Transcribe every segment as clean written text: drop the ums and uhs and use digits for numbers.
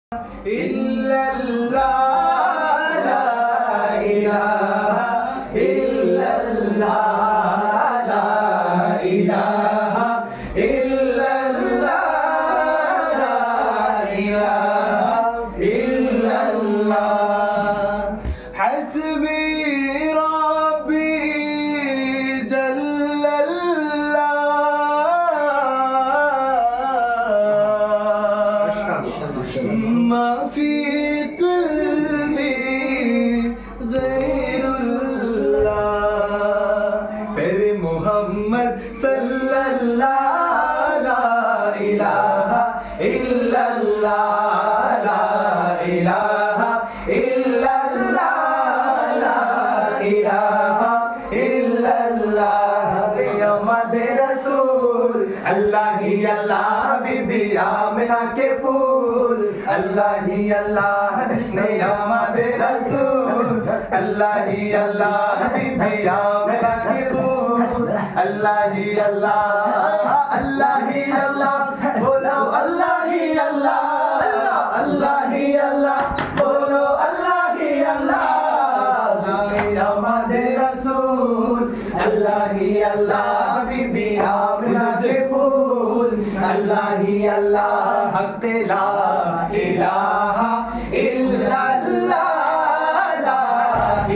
ইল্লাল্লাহ লা ইলাহা ইল্লাল্লাহ লা ইলাহা ইল্লাল্লাহ লা ইলাহা ইল্লাল্লাহ হাসবি রাব্বি ما في قلبي غير الله پر محمد صلى الله لا إله إلا الله لا إله إلا الله لا إله إلا الله يا مدر رسول الله هي الله बीबी आमिना के फूल अल्लाह ही अल्लाह जिसने आमदे रसूल अल्लाह ही अल्लाह बीबी आमिना के फूल अल्लाह ही अल्लाह बोलो अल्लाह ही अल्लाह बोलो अल्लाह ही अल्लाह जिसने आमदे रसूल अल्लाह ही अल्लाह बीबी आमिना के फूल अल्लाह ही अल्लाह हक ला इलाहा इल्लल्लाह ला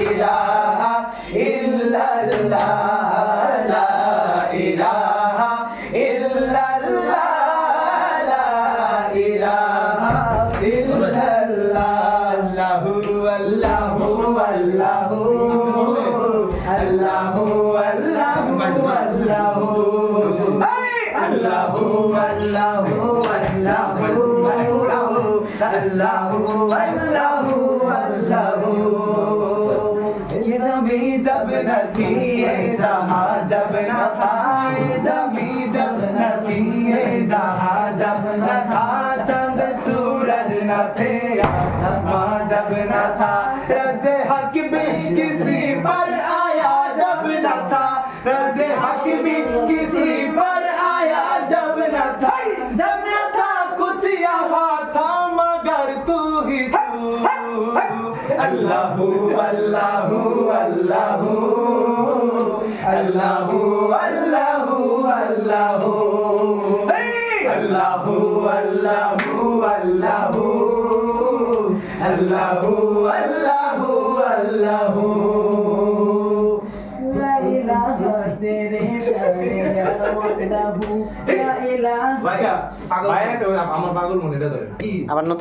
इलाहा इल्लल्लाह ला इलाहा इल्लल्लाह ला इलाहा इल्लल्लाह अल्लाहु अल्लाहु अल्लाहु अल्लाहु अल्लाहु अल्लाहु अल्लाहु अल्लाहु अल्लाहु अल्लाहु अल्लाहु अल्लाहु ये ज़मीं जब न थी ये जहां जब न था ये ज़मीं जब न थी ये जहां जब न था चंद सूरज न थे आसमां जब न था रज़े हक भी किसी पर आया जब न था रज़े हक भी किसी पर आया जब न था कुछ यहाँ था मगर तू ही तू अल्लाहु अल्लाहु अल्लाहु अल्लाहु अल्लाहु अल्लाहु अल्लाहु अल्लाहु अल्लाहु अल्लाहु अल्लाहु अल्लाहु ला इलाहा तेरे शरे अल्लाहु ला इलाहा আচ্ছা পাগল ভাই একটা আমার পাগল মনে এটা ধরে কি আবার নতুন